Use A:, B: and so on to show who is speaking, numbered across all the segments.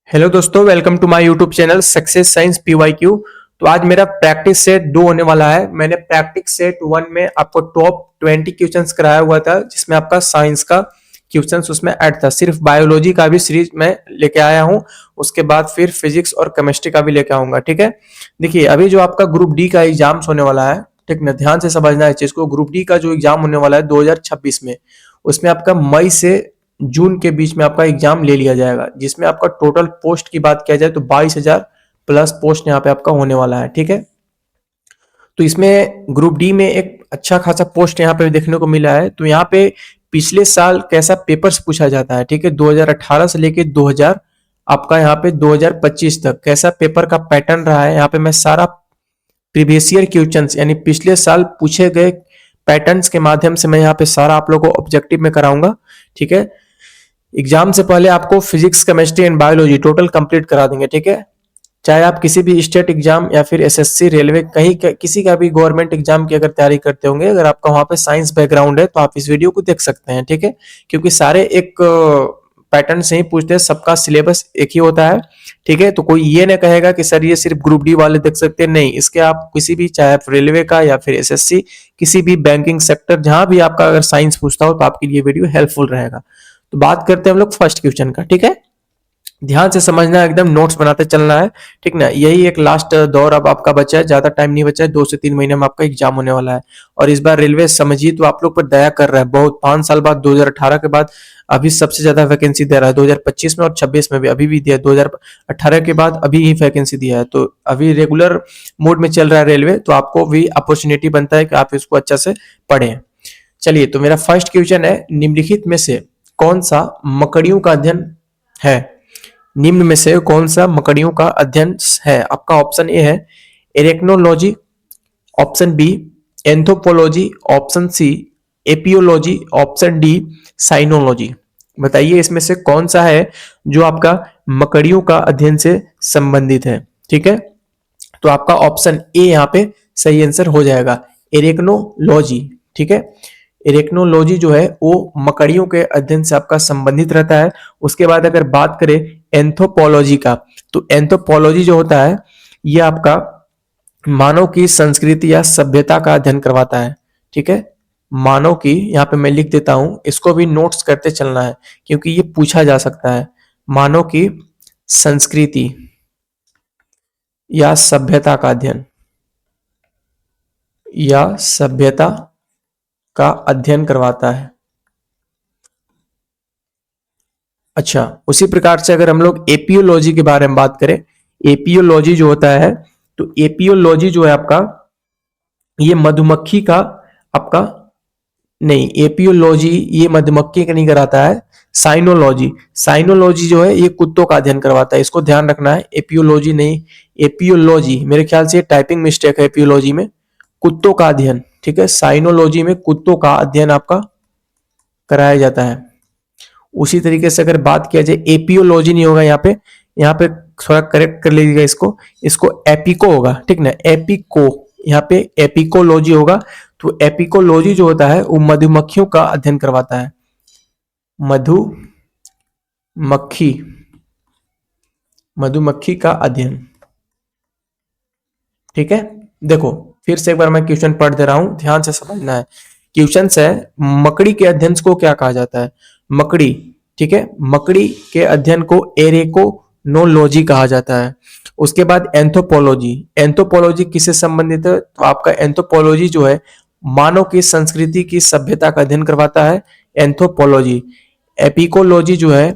A: Hello दोस्तों, welcome to my YouTube channel success science PYQ. तो आज मेरा प्रैक्टिस सेट 2 होने वाला है। मैंने प्रैक्टिस सेट 1 में आपको टॉप 20 क्वेश्चंस कराया हुआ था, जिसमें आपका साइंस का क्वेश्चंस उसमें ऐड था। सिर्फ बायोलॉजी का भी सीरीज मैं लेके आया हूं, उसके बाद फिर फिजिक्स और केमिस्ट्री का भी लेके आऊंगा। ठीक है, देखिए अभी जो आपका ग्रुप डी का एग्जाम होने वाला है, ठीक ना, ध्यान से समझना है चीज को। ग्रुप डी का जो एग्जाम होने वाला है 2026 में, उसमें आपका मई से जून के बीच में आपका एग्जाम ले लिया जाएगा, जिसमें आपका टोटल पोस्ट की बात किया जाए तो 22,000 प्लस पोस्ट यहाँ पे आपका होने वाला है। ठीक है, तो इसमें ग्रुप डी में एक अच्छा खासा पोस्ट यहाँ पे देखने को मिला है। तो यहाँ पे पिछले साल कैसा पेपर्स पूछा जाता है, ठीक है, 2018 से लेके 2000 आपका यहाँ पे 2025 तक कैसा पेपर का पैटर्न रहा है, यहाँ पे मैं सारा प्रीवियस ईयर क्वेश्चंस यानी पिछले साल पूछे गए पैटर्न्स के माध्यम से मैं यहाँ पे सारा आप लोगों को ऑब्जेक्टिव में कराऊंगा। ठीक है, एग्जाम से पहले आपको physics chemistry and biology total complete करा देंगे। ठीक है, चाहे आप किसी भी स्टेट एग्जाम या फिर एसएससी रेलवे कहीं किसी का भी गवर्नमेंट एग्जाम की अगर तैयारी करते होंगे, अगर आपका वहां पे साइंस बैकग्राउंड है तो आप इस वीडियो को देख सकते हैं। ठीक है, क्योंकि सारे एक पैटर्न से ही पूछते हैं, सबका सिलेबस एक ही होता है। ठीक है, तो कोई ये नहीं कहेगा कि सर ये सिर्फ ग्रुप डी वाले देख सकते हैं, नहीं, इसके आप किसी भी, चाहे रेलवे का या फिर एसएससी, किसी भी बैंकिंग सेक्टर, जहां भी आपका अगर साइंस पूछता हो तो आपके लिए वीडियो हेल्पफुल रहेगा। तो बात करते हैं हम लोग फर्स्ट क्वेश्चन का। ठीक है, ध्यान से समझना है, एकदम नोट्स बनाते चलना है। ठीक ना, यही एक लास्ट दौर अब आपका बचा है, ज्यादा टाइम नहीं बचा है, 2 से 3 महीने में आपका एग्जाम होने वाला है। और इस बार रेलवे समझिए तो आप लोग पर दया कर रहा है बहुत। 5 साल बाद 2018 के बाद अभी सबसे ज्यादा वैकेंसी दे रहा है, 2025 में और 26 में भी अभी भी दिया, 2018 के बाद अभी ही वैकेंसी दिया है। तो अभी रेगुलर मोड में चल रहा है रेलवे, तो आपको भी अपॉर्चुनिटी बनता है कि आप इसको अच्छा से पढ़ें। चलिए, तो मेरा फर्स्ट क्वेश्चन है, निम्नलिखित में से कौन सा मकड़ियों का अध्ययन है? निम्न में से कौन सा मकड़ियों का अध्ययन है? आपका ऑप्शन ए है arachnology, option B anthropology, option C apiology, option D cynology. बताइए इसमें से कौन सा है जो आपका मकड़ियों का अध्ययन से संबंधित है। ठीक है, तो आपका ऑप्शन ए यहाँ पे सही आंसर हो जाएगा, एरेक्नोलॉजी। ठीक है, इरेक्नोलॉजी जो है वो मकड़ियों के अध्ययन से आपका संबंधित रहता है। उसके बाद अगर बात करें एंथ्रोपोलॉजी का, तो एंथ्रोपोलॉजी जो होता है ये आपका मानव की संस्कृति या सभ्यता का अध्ययन करवाता है। ठीक है, मानव की, यहाँ पे मैं लिख देता हूं, इसको भी नोट्स करते चलना है क्योंकि ये पूछा जा सकता है। मानव की संस्कृति या सभ्यता का अध्ययन, या सभ्यता का अध्ययन करवाता है। अच्छा, उसी प्रकार से अगर हम लोग एपियोलॉजी के बारे में बात करें, एपियोलॉजी जो होता है, तो एपियोलॉजी जो है आपका, ये मधुमक्खी का आपका, नहीं, एपियोलॉजी ये मधुमक्खी का नहीं कराता है। साइनोलॉजी, साइनोलॉजी जो है ये कुत्तों का अध्ययन करवाता है, इसको ध्यान रखना है। एपियोलॉजी नहीं, एपियोलॉजी, मेरे ख्याल से टाइपिंग मिस्टेक है। एपियोलॉजी में कुत्तों का अध्ययन, ठीक है, साइनोलॉजी में कुत्तों का अध्ययन आपका कराया जाता है। उसी तरीके से अगर बात किया जाए, एपियोलॉजी नहीं होगा यहाँ पे थोड़ा करेक्ट कर लीजिएगा इसको, इसको एपिको होगा। ठीक ना, एपिको, यहाँ पे एपिकोलॉजी होगा। तो एपिकोलॉजी जो होता है वो मधुमक्खियों का अध्ययन करवाता है, मधुमक्खी, मधुमक्खी का अध्ययन। ठीक है, देखो फिर से एक बार मैं क्वेश्चन पढ़ दे रहा हूं, ध्यान से समझना है। क्वेश्चन है, मकड़ी के अध्ययन को क्या कहा जाता है? मकड़ी, ठीक है, मकड़ी के अध्ययन को एरेकोनोलॉजी कहा जाता है। उसके बाद एंथ्रोपोलॉजी, एंथ्रोपोलॉजी किससे संबंधित है? तो आपका एंथ्रोपोलॉजी जो है मानव की संस्कृति की सभ्यता का अध्ययन करवाता है, एंथ्रोपोलॉजी। एपिकोलॉजी जो है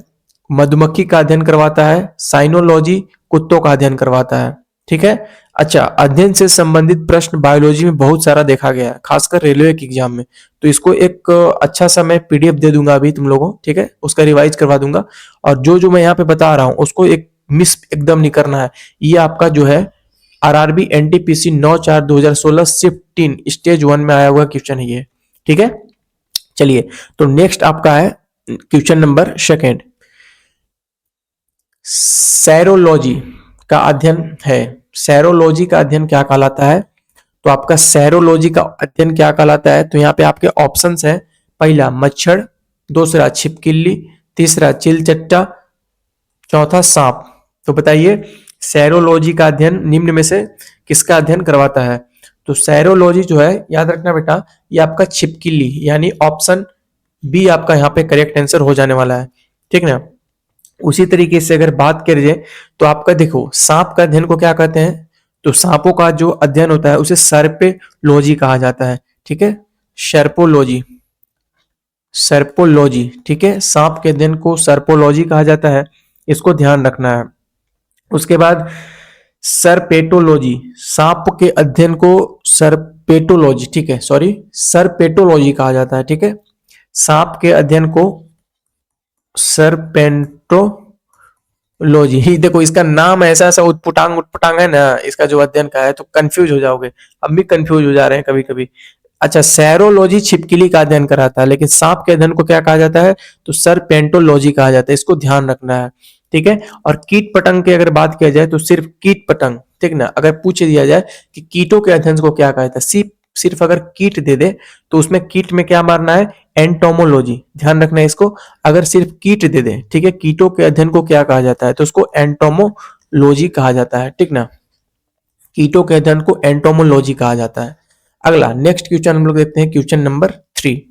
A: मधुमक्खी का अध्ययन करवाता है, साइनोलॉजी कुत्तों का अध्ययन करवाता है। ठीक है, अच्छा, अध्ययन से संबंधित प्रश्न बायोलॉजी में बहुत सारा देखा गया है, खासकर रेलवे के एग्जाम में। तो इसको एक अच्छा सा मैं पीडीएफ दे दूंगा अभी तुम लोगों, ठीक है, उसका रिवाइज करवा दूंगा। और जो जो मैं यहाँ पे बता रहा हूँ उसको एक मिस एकदम नहीं करना है। ये आपका जो है आरआरबी एनटीपीसी 9/4/2016 शिफ्ट 3 स्टेज 1 में आया हुआ क्वेश्चन है ये। ठीक है, चलिए, तो नेक्स्ट आपका है क्वेश्चन नंबर सेकेंड, सेरोलॉजी का अध्ययन है। सेरोलॉजी का अध्ययन क्या कहलाता है? तो आपका सेरोलॉजी का अध्ययन क्या कहलाता है? तो यहाँ पे आपके ऑप्शंस है, पहला मच्छर, दूसरा छिपकली, तीसरा चिलचट्टा, चौथा सांप। तो बताइए सेरोलॉजी का अध्ययन निम्न में से किसका अध्ययन करवाता है? तो सेरोलॉजी जो है, याद रखना बेटा, ये आपका छिपकली यानी ऑप्शन बी आपका यहाँ पे करेक्ट आंसर हो जाने वाला है, ठीक ना। उसी तरीके से अगर बात करी जाए तो आपका देखो सांप का अध्ययन को क्या कहते हैं? तो सांपों का जो अध्ययन होता है उसे सर्पेलॉजी कहा जाता है, ठीक है, सर्पोलॉजी, सर्पोलॉजी, ठीक है, सांप के अध्ययन को सर्पोलॉजी कहा जाता है, इसको ध्यान रखना है। उसके बाद सरपेटोलॉजी, सांप के अध्ययन को सरपेटोलॉजी, ठीक है, सॉरी सरपेटोलॉजी कहा जाता है, ठीक है, सांप के अध्ययन को सरपेंटोलॉजी ही। देखो इसका नाम ऐसा ऐसा उटपटांग उटपटांग है ना, इसका जो अध्ययन का है, तो कंफ्यूज हो जाओगे, हम भी कंफ्यूज हो जा रहे हैं कभी कभी। अच्छा, सेरोलॉजी छिपकली का अध्ययन कराता है, लेकिन सांप के अध्ययन को क्या कहा जाता है? तो सरपेंटोलॉजी कहा जाता है, इसको ध्यान रखना है, ठीक है। और कीट पतंग की अगर बात किया जाए तो सिर्फ कीट पतंग, ठीक ना। अगर पूछ दिया जाए कि कीटों के अध्ययन को क्या कहा जाता है, सिर्फ अगर कीट दे दे तो उसमें कीट में क्या मारना है? एंटोमोलॉजी, ध्यान रखना है इसको। अगर सिर्फ कीट दे दे, ठीक है, कीटों के अध्ययन को क्या कहा जाता है? तो उसको एंटोमोलॉजी कहा जाता है, ठीक ना। कीटों के अध्ययन को एंटोमोलॉजी कहा जाता है। अगला नेक्स्ट क्वेश्चन हम लोग देखते हैं, क्वेश्चन नंबर 3।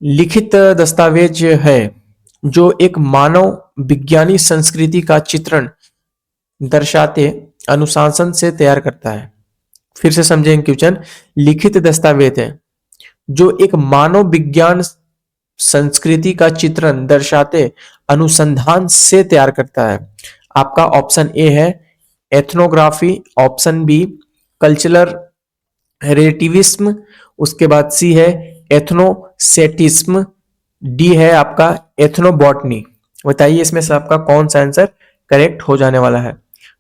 A: लिखित दस्तावेज है जो एक मानव विज्ञानी संस्कृति का चित्रण दर्शाते अनुशासन से तैयार करता है। फिर से समझेंगे क्वेश्चन। लिखित दस्तावेज है जो एक मानव विज्ञान संस्कृति का चित्रण दर्शाते अनुसंधान से तैयार करता है। आपका ऑप्शन ए है ethnography, option B cultural relativism, उसके बाद सी है एथनोसेटिज्म, डी है आपका एथनोबॉटनी। बताइए इसमें से आपका कौन सा आंसर करेक्ट हो जाने वाला है?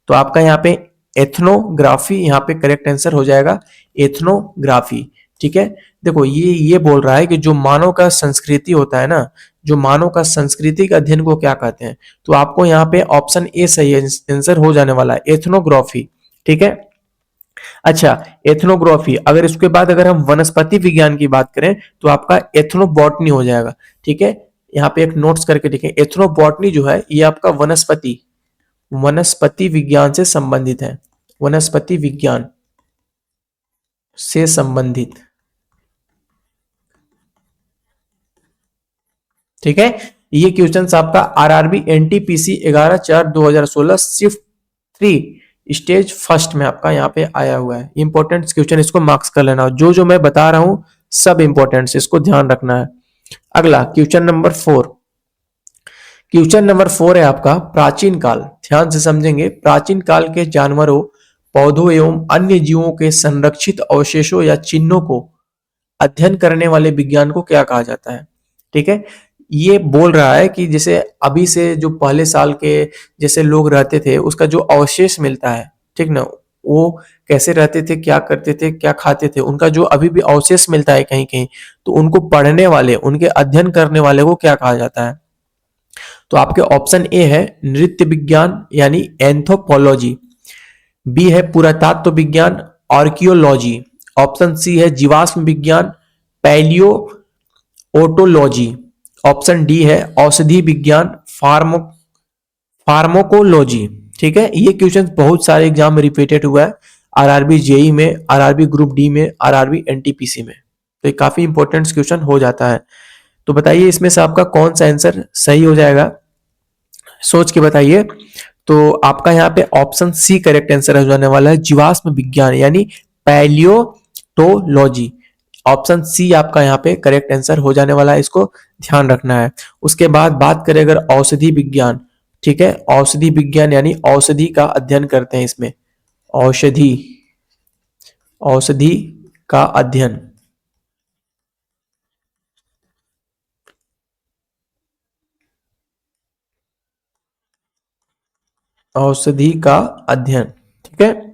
A: तो आपका यहाँ पे एथनोग्राफी यहाँ पे करेक्ट आंसर हो जाएगा, एथनोग्राफी, ठीक है। देखो ये बोल रहा है कि जो मानव का संस्कृति होता है ना, जो मानव का संस्कृति का अध्ययन को क्या कहते हैं? तो आपको यहाँ पे ऑप्शन ए सही आंसर हो जाने वाला है, एथनोग्राफी, ठीक है। अच्छा, एथनोग्राफी, अगर इसके बाद अगर हम वनस्पति विज्ञान की बात करें तो आपका एथनोबॉटनी हो जाएगा, ठीक है। यहाँ पे एक नोट्स करके लिखें, एथनोबॉटनी जो है ये आपका वनस्पति विज्ञान से संबंधित है, वनस्पति विज्ञान से संबंधित, ठीक है। ये क्वेश्चन आपका RRB NTPC 11/4/2016 shift 3 stage first में आपका यहाँ पे आया हुआ है। इंपॉर्टेंट क्वेश्चन, इसको मार्क्स कर लेना। जो मैं बता रहा हूं सब इंपॉर्टेंट, इसको ध्यान रखना है। अगला क्वेश्चन नंबर 4। क्वेश्चन नंबर 4 है आपका प्राचीन काल। ध्यान से समझेंगे। प्राचीन काल के जानवरों, पौधों एवं अन्य जीवों के संरक्षित अवशेषों या चिन्हों को अध्ययन करने वाले विज्ञान को क्या कहा जाता है? ठीक है, ये बोल रहा है कि जैसे अभी से जो पहले साल के जैसे लोग रहते थे उसका जो अवशेष मिलता है, ठीक ना, वो कैसे रहते थे, क्या करते थे, क्या खाते थे, उनका जो अभी भी अवशेष मिलता है कहीं कहीं, तो उनको पढ़ने वाले, उनके अध्ययन करने वाले को क्या कहा जाता है? तो आपके ऑप्शन ए है नृत्य विज्ञान यानी एंथ्रोपोलॉजी, बी है पुरातत्व विज्ञान आर्कियोलॉजी, ऑप्शन सी है जीवाश्म विज्ञान पैलियो ओटोलॉजी, ऑप्शन डी है औषधि विज्ञान फार्माकोलॉजी। ठीक है, ये क्वेश्चन बहुत सारे एग्जाम में रिपीटेड हुआ है, आरआरबी जेई में, आरआरबी ग्रुप डी में, आरआरबी एनटीपीसी में, तो ये काफी इंपॉर्टेंट क्वेश्चन हो जाता है। तो बताइए इसमें से आपका कौन सा आंसर सही हो जाएगा, सोच के बताइए। तो आपका यहाँ पे ऑप्शन सी करेक्ट आंसर हो जाने वाला है, जीवाश्म विज्ञान यानी पैलियोटोलॉजी। ऑप्शन सी आपका यहाँ पे करेक्ट आंसर हो जाने वाला है, इसको ध्यान रखना है। उसके बाद बात करें अगर औषधि विज्ञान, ठीक है, औषधि विज्ञान यानी औषधि का अध्ययन करते हैं इसमें, औषधि, औषधि का अध्ययन, औषधि का अध्ययन, ठीक है।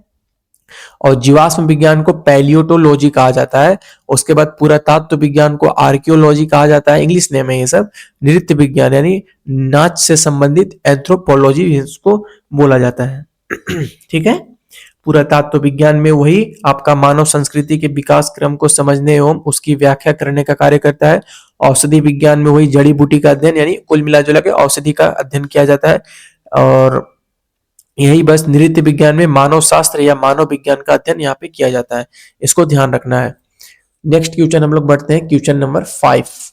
A: और जीवाश्म विज्ञान को पैलियोटोलॉजी कहा जाता है। उसके बाद पुरातत्व विज्ञान को आर्कियोलॉजी कहा जाता है, इंग्लिश नेम है ये सब। नृत्य विज्ञान यानी नाच से संबंधित एंथ्रोपोलॉजी इसको बोला जाता है। ठीक है, पुरातत्व विज्ञान में वही आपका मानव संस्कृति के विकास क्रम को समझने एवं उसकी व्याख्या करने का कार्य करता है। औषधि विज्ञान में वही जड़ी बूटी का अध्ययन यानी कुल मिला जुला के औषधि का अध्ययन किया जाता है। और यही बस नृत्य विज्ञान में मानव शास्त्र या मानव विज्ञान का अध्ययन यहाँ पे किया जाता है, इसको ध्यान रखना है। नेक्स्ट क्वेश्चन हम लोग बढ़ते हैं, क्वेश्चन नंबर 5।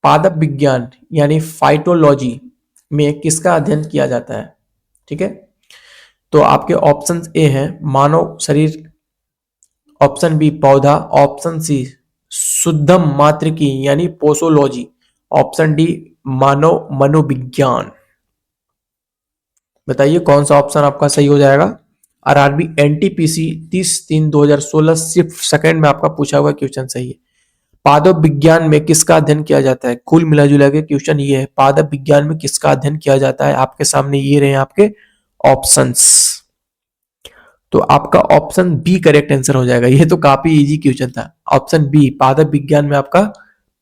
A: पादप विज्ञान यानी फाइटोलॉजी में किसका अध्ययन किया जाता है? ठीक है, तो आपके ऑप्शन ए हैं मानव शरीर, ऑप्शन बी पौधा, ऑप्शन सी शुद्धम मात्रिकी यानी पोसोलॉजी, ऑप्शन डी मानव मनोविज्ञान। बताइए कौन सा ऑप्शन आपका सही हो जाएगा। आरआरबी एनटीपीसी 30/3/2016 सिर्फ सेकंड में आपका पूछा हुआ क्वेश्चन सही है। पादप विज्ञान में किसका अध्ययन किया जाता है? कुल मिला जुला के क्वेश्चन ये है, पादप विज्ञान में किसका अध्ययन किया जाता है। आपके सामने ये रहे आपके ऑप्शंस, तो आपका ऑप्शन बी करेक्ट आंसर हो जाएगा। ये तो काफी इजी क्वेश्चन था, ऑप्शन बी पादप विज्ञान में आपका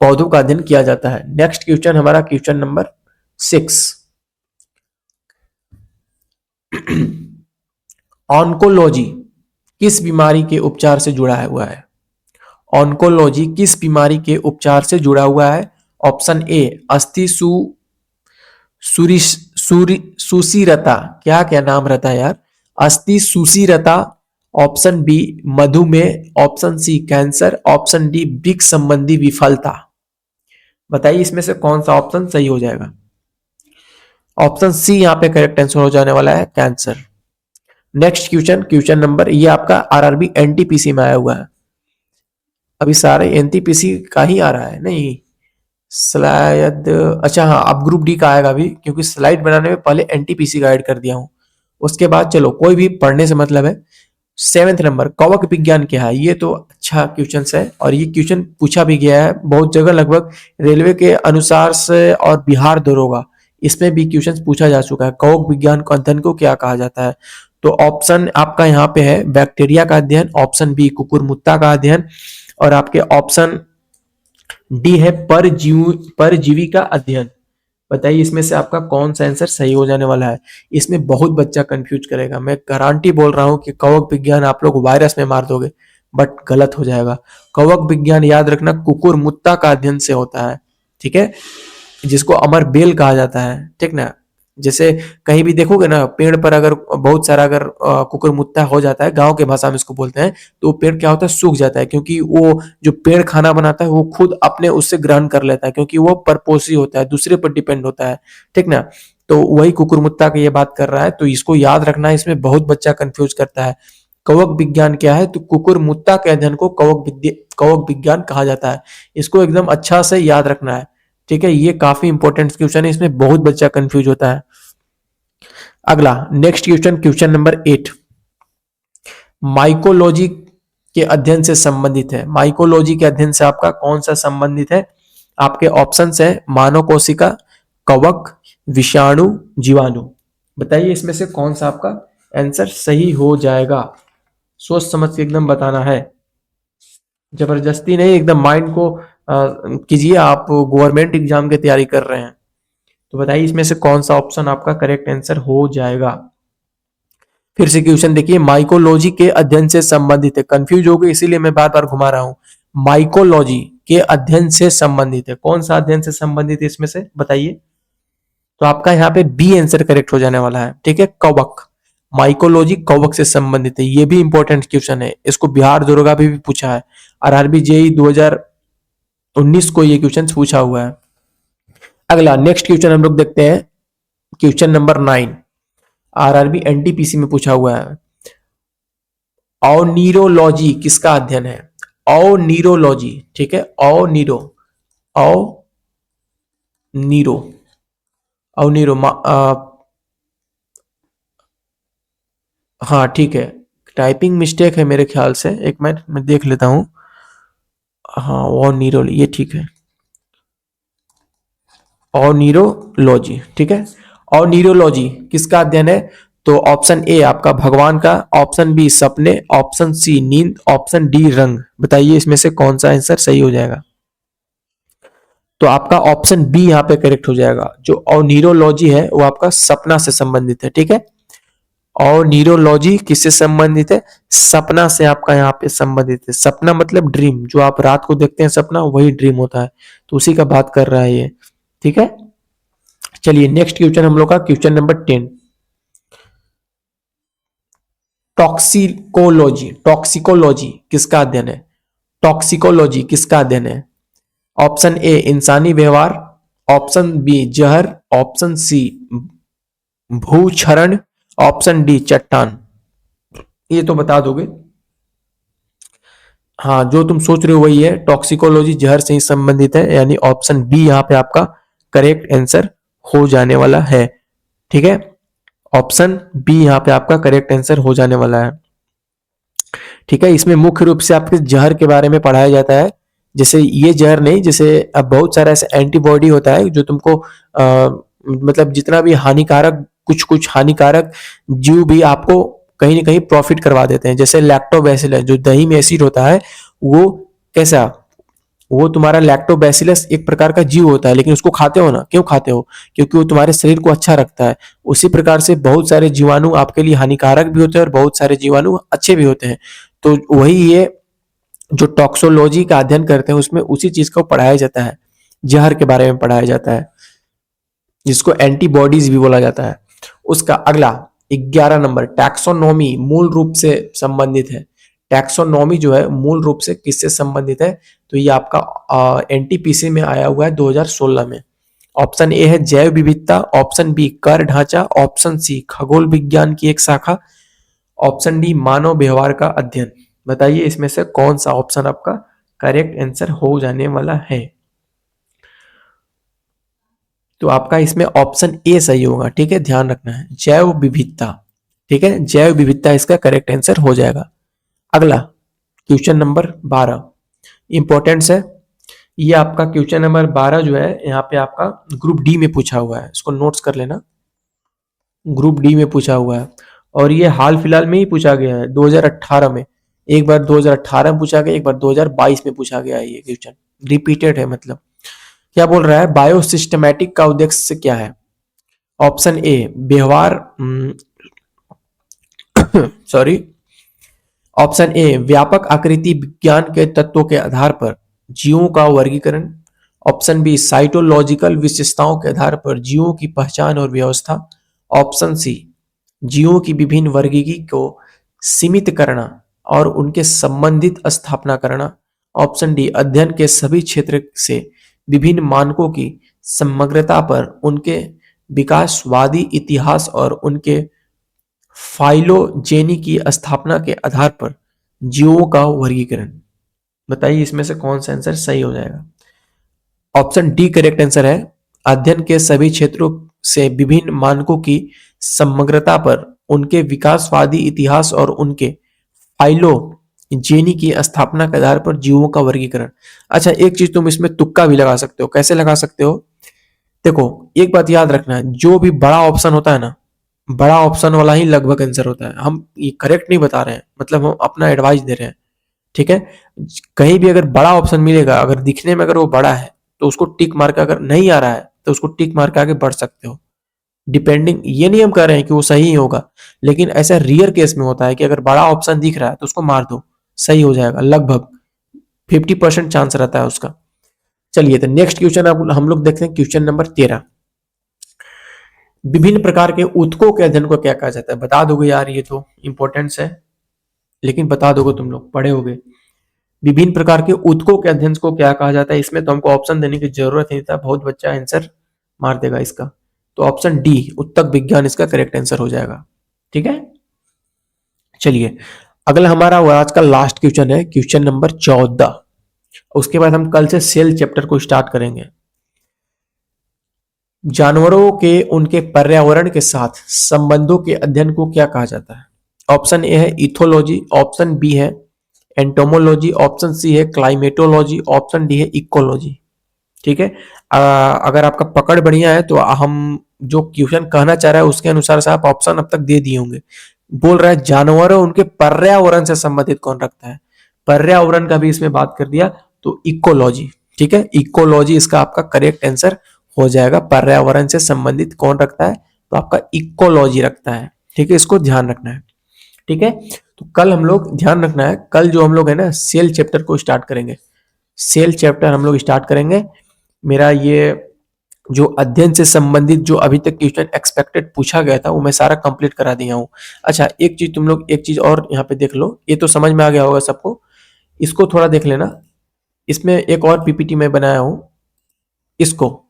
A: पौधों का अध्ययन किया जाता है। नेक्स्ट क्वेश्चन हमारा क्वेश्चन नंबर 6। ऑन्कोलॉजी किस बीमारी के उपचार से जुड़ा हुआ है? ऑन्कोलॉजी किस बीमारी के उपचार से जुड़ा हुआ है? ऑप्शन ए अस्थि सुशीरता, क्या क्या नाम रहता है यार, अस्थि सुशीरता, ऑप्शन बी मधुमेह, option C cancer, option D वृक्क संबंधी विफलता। बताइए इसमें से कौन सा ऑप्शन सही हो जाएगा। ऑप्शन सी यहाँ पे करेक्ट आंसर हो जाने वाला है, cancer. Next question, question number, ये आपका आरआरबी एनटीपीसी में आया हुआ है। अभी सारे एनटीपीसी का ही आ रहा है, नहीं शायद, अच्छा हाँ अब ग्रुप डी का आएगा अभी, क्योंकि स्लाइड बनाने में पहले एनटीपीसी का ऐड कर दिया हूं, उसके बाद चलो कोई भी पढ़ने से मतलब है। 7th नंबर कवक विज्ञान क्या है? ये तो अच्छा क्वेश्चन है और ये क्वेश्चन पूछा भी गया है बहुत जगह, लगभग रेलवे के अनुसार से और बिहार दरोगा, इसमें भी क्वेश्चन पूछा जा चुका है। कवक विज्ञान का अध्ययन को क्या कहा जाता है? तो ऑप्शन आपका यहाँ पे है बैक्टीरिया का अध्ययन, ऑप्शन बी कुकुरमुत्ता का अध्ययन, और आपके ऑप्शन डी है परजीवी का अध्ययन। बताइए इसमें से आपका कौन सा आंसर सही हो जाने वाला है। इसमें बहुत बच्चा कंफ्यूज करेगा, मैं गारंटी बोल रहा हूं कि कवक विज्ञान आप लोग वायरस में मार दोगे, बट गलत हो जाएगा। कवक विज्ञान याद रखना कुकुरमुत्ता का अध्ययन से होता है, ठीक है, जिसको अमर बेल कहा जाता है, ठीक ना। जैसे कहीं भी देखोगे ना पेड़ पर अगर बहुत सारा अगर कुकुरमुत्ता हो जाता है, गांव के भाषा में इसको बोलते हैं, तो पेड़ क्या होता है, सूख जाता है, क्योंकि वो जो पेड़ खाना बनाता है वो खुद अपने उससे ग्रहण कर लेता है, क्योंकि वो परपोषी होता है, दूसरे पर डिपेंड होता है, ठीक ना। तो वही कुकुरमुत्ता की ये बात कर रहा है, तो इसको याद रखना, इसमें बहुत बच्चा कंफ्यूज करता है। कवक विज्ञान क्या है? तो कुकुरमुत्ता के अध्ययन को कवक विज्ञान कहा जाता है। इसको एकदम अच्छा से याद रखना है, ठीक है, ये काफी इंपॉर्टेंट क्वेश्चन है, इसमें बहुत बच्चा कंफ्यूज होता है। अगला next question, question number 8 mycology के अध्ययन से संबंधित है। माइकोलॉजी के अध्ययन से आपका कौन सा संबंधित है? आपके ऑप्शंस है मानव कोशिका, कवक, विषाणु, जीवाणु। बताइए इसमें से कौन सा आपका आंसर सही हो जाएगा। सोच समझ के एकदम बताना है, जबरदस्ती नहीं, एकदम माइंड को कीजिए। आप गवर्नमेंट एग्जाम की तैयारी कर रहे हैं, तो बताइए इसमें से कौन सा ऑप्शन आपका करेक्ट आंसर हो जाएगा। फिर से क्वेश्चन देखिए, माइकोलॉजी के अध्ययन से संबंधित है, कंफ्यूज हो गए इसीलिए मैं बार बार घुमा रहा हूं। माइकोलॉजी के अध्ययन से संबंधित है, कौन सा अध्ययन से संबंधित है इसमें से बताइए। तो आपका यहाँ पे बी आंसर करेक्ट हो जाने वाला है, ठीक है, कवक। माइकोलॉजी कवक से संबंधित है, ये भी इंपॉर्टेंट क्वेश्चन है, इसको बिहार दरोगा भी पूछा है, आरआरबी जेई 2019 को ये क्वेश्चन पूछा हुआ है। अगला नेक्स्ट क्वेश्चन हम लोग देखते हैं, क्वेश्चन नंबर 9 आरआरबी एनटीपीसी में पूछा हुआ है। ऑनीरोलॉजी किसका अध्ययन है? ऑनीरोलॉजी, ठीक है, ऑनीरो हाँ ठीक है, टाइपिंग मिस्टेक है मेरे ख्याल से, एक मिनट मैं देख लेता हूं। हाँ ऑनीरोलॉजी, ये ठीक है, ऑनीरोलॉजी, ठीक है। ऑनीरोलॉजी किसका अध्ययन है? तो ऑप्शन ए आपका भगवान का, ऑप्शन बी सपने, ऑप्शन सी नींद, ऑप्शन डी रंग। बताइए इसमें से कौन सा आंसर सही हो जाएगा। तो आपका ऑप्शन बी यहाँ पे करेक्ट हो जाएगा। जो ऑनीरोलॉजी है वो आपका सपना से संबंधित है, ठीक है। और न्यूरोलॉजी किससे संबंधित है? सपना से आपका यहाँ पे संबंधित है। सपना मतलब ड्रीम, जो आप रात को देखते हैं सपना, वही ड्रीम होता है, तो उसी का बात कर रहा है ये, ठीक है। चलिए नेक्स्ट क्वेश्चन हम लोग का क्वेश्चन नंबर 10। टॉक्सिकोलॉजी, टॉक्सिकोलॉजी किसका अध्ययन है? टॉक्सिकोलॉजी किसका अध्ययन है? ऑप्शन ए इंसानी व्यवहार, ऑप्शन बी जहर, ऑप्शन सी भूक्षरण, ऑप्शन डी चट्टान। ये तो बता दोगे। हाँ, जो तुम सोच रहे हो वही है, टॉक्सिकोलॉजी जहर से ही संबंधित है, यानी ऑप्शन बी यहाँ पे आपका करेक्ट आंसर हो जाने वाला है। ठीक है, ऑप्शन बी यहाँ पे आपका करेक्ट आंसर हो जाने वाला है। ठीक है, इसमें मुख्य रूप से आपके जहर के बारे में पढ़ाया जाता है। जैसे ये जहर नहीं, जैसे अब बहुत सारा ऐसे एंटीबॉडी होता है जो तुमको मतलब जितना भी हानिकारक, कुछ कुछ हानिकारक जीव भी आपको कहीं ना कहीं प्रॉफिट करवा देते हैं। जैसे लैक्टोबैसिलस जो दही में एसिड होता है, वो कैसा, वो तुम्हारा लैक्टोबैसिलस एक प्रकार का जीव होता है, लेकिन उसको खाते हो ना, क्यों खाते हो? क्योंकि वो तुम्हारे शरीर को अच्छा रखता है। उसी प्रकार से बहुत सारे जीवाणु आपके लिए हानिकारक भी होते हैं और बहुत सारे जीवाणु अच्छे भी होते हैं। तो वही ये जो टॉक्सोलॉजी का अध्ययन करते हैं उसमें उसी चीज को पढ़ाया जाता है, जहर के बारे में पढ़ाया जाता है, जिसको एंटीबॉडीज भी बोला जाता है। उसका अगला 11 नंबर, टैक्सोनॉमी मूल रूप से संबंधित है। टैक्सोनॉमी जो है मूल रूप से किससे संबंधित है? तो ये आपका एनटीपीसी में आया हुआ है 2016 में। ऑप्शन ए है जैव विविधता, ऑप्शन बी कर ढांचा, ऑप्शन सी खगोल विज्ञान की एक शाखा, ऑप्शन डी मानव व्यवहार का अध्ययन। बताइए इसमें से कौन सा ऑप्शन आपका करेक्ट आंसर हो जाने वाला है? तो आपका इसमें ऑप्शन ए सही होगा। ठीक है, ध्यान रखना है, जैव विविधता। ठीक है, जैव विविधता इसका करेक्ट आंसर हो जाएगा। अगला क्वेश्चन नंबर 12 इंपॉर्टेंस है। ये आपका क्वेश्चन नंबर 12 जो है यहाँ पे आपका ग्रुप डी में पूछा हुआ है, इसको नोट्स कर लेना। ग्रुप डी में पूछा हुआ है और ये हाल फिलहाल में ही पूछा गया है 2018 में। एक बार 2018 में पूछा गया, एक बार 2022 में पूछा गया है। ये क्वेश्चन रिपीटेड है। मतलब क्या बोल रहा है, बायोसिस्टमैटिक का उद्देश्य क्या है? ऑप्शन ए व्यवहार सॉरी, ऑप्शन ए व्यापक आकृति विज्ञान के तत्वों के आधार पर जीवों का वर्गीकरण, ऑप्शन बी साइटोलॉजिकल विशेषताओं के आधार पर जीवों की पहचान और व्यवस्था, ऑप्शन सी जीवों की विभिन्न वर्गीकी को सीमित करना और उनके संबंधित स्थापना करना, ऑप्शन डी अध्ययन के सभी क्षेत्र से विभिन्न मानकों की समग्रता पर उनके विकासवादी इतिहास और उनके फाइलोजेनी की स्थापना के आधार पर जीवों का वर्गीकरण। बताइए इसमें से कौन सा आंसर सही हो जाएगा? ऑप्शन डी करेक्ट आंसर है, अध्ययन के सभी क्षेत्रों से विभिन्न मानकों की समग्रता पर उनके विकासवादी इतिहास और उनके फाइलोजेनी की स्थापना के आधार पर जीवों का वर्गीकरण। अच्छा, एक चीज तुम इसमें तुक्का भी लगा सकते हो। कैसे लगा सकते हो? देखो, एक बात याद रखना, जो भी बड़ा ऑप्शन होता है ना, बड़ा ऑप्शन वाला ही लगभग आंसर होता है। हम ये करेक्ट नहीं बता रहे हैं, मतलब हम अपना एडवाइस दे रहे हैं। ठीक है, कहीं भी अगर बड़ा ऑप्शन मिलेगा, अगर दिखने में अगर वो बड़ा है तो उसको टिक मार के, अगर नहीं आ रहा है तो उसको टिक मार के आगे बढ़ सकते हो। डिपेंडिंग, ये नहीं हम कह रहे हैं कि वो सही ही होगा, लेकिन ऐसा रियर केस में होता है कि अगर बड़ा ऑप्शन दिख रहा है तो उसको मार दो, सही हो जाएगा। लगभग 50% चांस रहता है उसका। चलिए तो नेक्स्ट क्वेश्चन अब हम लोग देखते हैं, क्वेश्चन नंबर 13। विभिन्न प्रकार के ऊतकों के अध्ययन को क्या कहा जाता है? बता दोगे यार, ये तो इंपॉर्टेंस है, लेकिन बता दोगे, तुम लोग पढ़े होगे। विभिन्न प्रकार के ऊतकों के अध्ययन को क्या कहा जाता है? इसमें तो हमको ऑप्शन देने की जरूरत नहीं था, बहुत बच्चा आंसर मार देगा इसका। तो ऑप्शन डी ऊतक विज्ञान इसका करेक्ट आंसर हो जाएगा। ठीक है, चलिए अगला हमारा वो आज का लास्ट क्वेश्चन है, क्वेश्चन नंबर 14। उसके बाद हम कल से सेल चैप्टर को स्टार्ट करेंगे। जानवरों के उनके पर्यावरण के साथ संबंधों के अध्ययन को क्या कहा जाता है? ऑप्शन ए है इथोलॉजी, ऑप्शन बी है एंटोमोलॉजी, ऑप्शन सी है क्लाइमेटोलॉजी, ऑप्शन डी है इकोलॉजी। ठीक है, अगर आपका पकड़ बढ़िया है तो हम जो क्वेश्चन कहना चाह रहा है उसके अनुसार से आप ऑप्शन अब तक दे दिए होंगे। बोल रहा है जानवरों उनके पर्यावरण से संबंधित कौन रखता है, पर्यावरण का भी इसमें बात कर दिया, तो इकोलॉजी। ठीक है, इकोलॉजी इसका आपका करेक्ट आंसर हो जाएगा। पर्यावरण से संबंधित कौन रखता है? तो आपका इकोलॉजी रखता है। ठीक है, इसको ध्यान रखना है। ठीक है, तो कल हम लोग ध्यान रखना है, कल जो हम लोग है ना सेल चैप्टर को स्टार्ट करेंगे। सेल चैप्टर हम लोग स्टार्ट करेंगे। मेरा ये जो अध्ययन से संबंधित जो अभी तक क्वेश्चन एक्सपेक्टेड पूछा गया था वो मैं सारा कंप्लीट करा दिया हूँ। अच्छा, एक चीज तुम लोग एक चीज और यहाँ पे देख लो, ये तो समझ में आ गया होगा सबको, इसको थोड़ा देख लेना। इसमें एक और पीपीटी मैं बनाया हूँ, इसको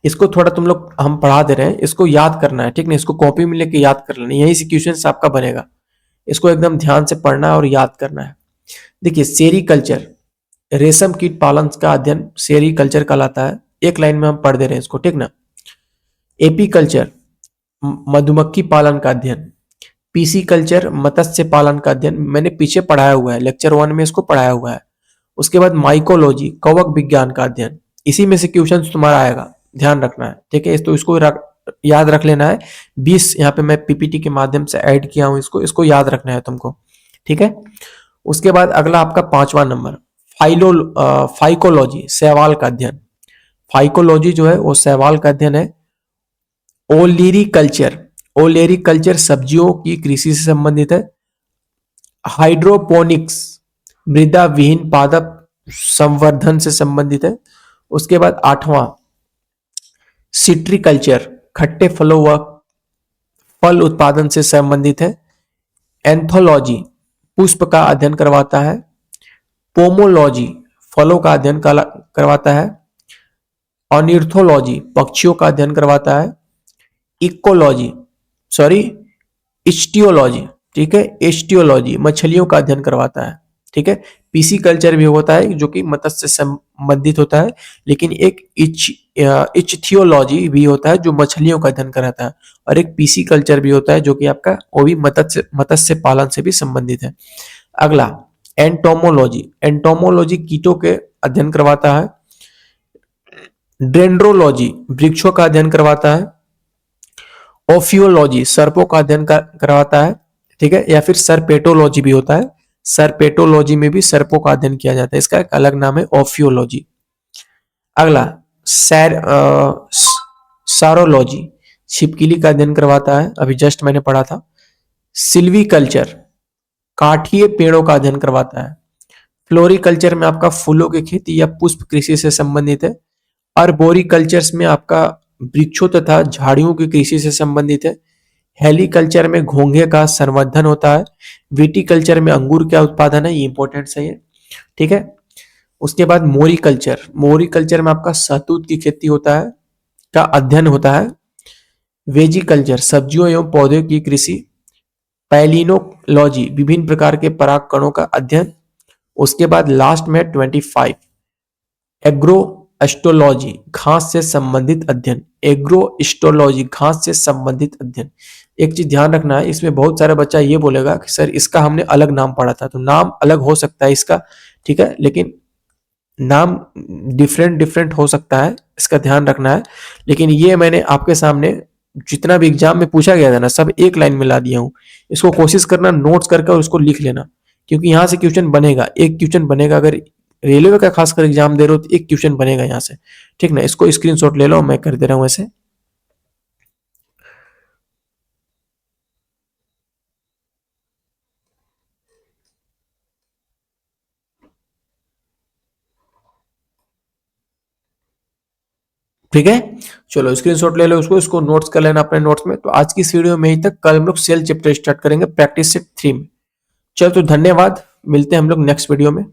A: इसको थोड़ा तुम लोग हम पढ़ा दे रहे हैं, इसको याद करना है, ठीक ना। इसको कॉपी में लेके याद कर लेना, यही से क्वेश्चन आपका बनेगा। इसको एकदम ध्यान से पढ़ना है और याद करना है। देखिए, सेरीकल्चर, रेशम कीट पालन का अध्ययन सेरीकल्चर कहलाता है। एक लाइन में हम पढ़ दे रहे हैं इसको, ठीक ना। एपीकल्चर, मधुमक्खी पालन का अध्ययन। पीसी कल्चर, मत्स्य पालन का अध्ययन, मैंने पीछे पढ़ाया हुआ है, लेक्चर 1 में इसको पढ़ाया हुआ है। उसके बाद माइकोलॉजी, कवक विज्ञान का अध्ययन। इसी में से क्वेश्चन तुम्हारा आएगा, ध्यान रखना है, ठीक है। तो इसको याद रख लेना है। 20 यहाँ पे मैं पीपीटी के माध्यम से ऐड किया हूं, इसको याद रखना है तुमको, ठीक है। उसके बाद अगला आपका 5वां नंबर, फाइकोलॉजी, शैवाल का अध्ययन। फाइकोलॉजी जो है वो शैवाल का अध्ययन है। ओलेरी कल्चर, ओलेरी कल्चर सब्जियों की कृषि से संबंधित है। हाइड्रोपोनिक्स, मृदा विहीन पादप संवर्धन से संबंधित है। उसके बाद 8वां, सिट्रीकल्चर, खट्टे फलों व फल उत्पादन से संबंधित है। एंथोलॉजी, पुष्प का अध्ययन करवाता है। पोमोलॉजी, फलों का अध्ययन करवाता है। ऑर्निथोलॉजी, पक्षियों का अध्ययन करवाता है। इकोलॉजी, सॉरी इस्टियोलॉजी, ठीक है, एस्टियोलॉजी, मछलियों का अध्ययन करवाता है, ठीक है। पीसी कल्चर भी होता है जो कि मत्स्य से संबंधित होता है, लेकिन एक इच्थियोलॉजी भी होता है जो मछलियों का अध्ययन कराता है, और एक पीसी कल्चर भी होता है जो कि आपका वो भी मत्स्य पालन से भी संबंधित है। अगला एंटोमोलॉजी, एंटोमोलॉजी कीटों के अध्ययन करवाता है। डेंड्रोलॉजी, वृक्षों का अध्ययन करवाता है। ओफियोलॉजी, सर्पों का अध्ययन करवाता है, ठीक है, या फिर सर्पेटोलॉजी भी होता है। सर्पेटोलॉजी में भी सर्पों का अध्ययन किया जाता है, इसका एक अलग नाम है ओफियोलॉजी। अगला सारोलॉजी, छिपकली का अध्ययन करवाता है, अभी जस्ट मैंने पढ़ा था। सिल्वीकल्चर, काठिए पेड़ों का अध्ययन करवाता है। फ्लोरिकल्चर में आपका फूलों की खेती या पुष्प कृषि से संबंधित है। अर्बोरिकल्चर्स में आपका वृक्षों तथा झाड़ियों की कृषि से संबंधित है। हेलीकल्चर में घोंघे का संवर्धन होता है। विटीकल्चर में अंगूर का उत्पादन है, ये इंपॉर्टेंट सही है, ठीक है। उसके बाद मोरिकल्चर, मोरिकल्चर में आपका शहतूत की खेती होता है, का अध्ययन होता है। वेजिकल्चर, सब्जियों एवं पौधों की कृषि। पैलिनोलॉजी, विभिन्न प्रकार के पराग कणों का अध्ययन। उसके बाद लास्ट में 25 एग्रो एस्ट्रोलॉजी, घास से संबंधित अध्ययन। एग्रोइस्टोलॉजी, घास से संबंधित अध्ययन। एक चीज ध्यान रखना है, इसमें बहुत सारा बच्चा ये बोलेगा कि सर इसका हमने अलग नाम पढ़ा था, तो नाम अलग हो सकता है इसका, ठीक है, लेकिन नाम डिफरेंट डिफरेंट हो सकता है, इसका ध्यान रखना है। लेकिन ये मैंने आपके सामने जितना भी एग्जाम में पूछा गया था ना, सब एक लाइन में ला दिया हूँ। इसको कोशिश करना नोट्स करके और उसको लिख लेना, क्योंकि यहाँ से क्वेश्चन बनेगा, एक क्वेश्चन बनेगा। अगर रेलवे का खासकर एग्जाम दे रहे हो तो एक क्वेश्चन बनेगा यहाँ से, ठीक ना। इसको स्क्रीनशॉट ले लो, मैं कर दे रहा हूँ ऐसे, ठीक है। चलो स्क्रीनशॉट ले लो उसको, इसको नोट्स कर लेना अपने नोट्स में। तो आज की इस वीडियो में यहीं तक, कल हम लोग सेल चैप्टर स्टार्ट करेंगे प्रैक्टिस सेट 3 में। चलो तो धन्यवाद, मिलते हैं हम लोग नेक्स्ट वीडियो में।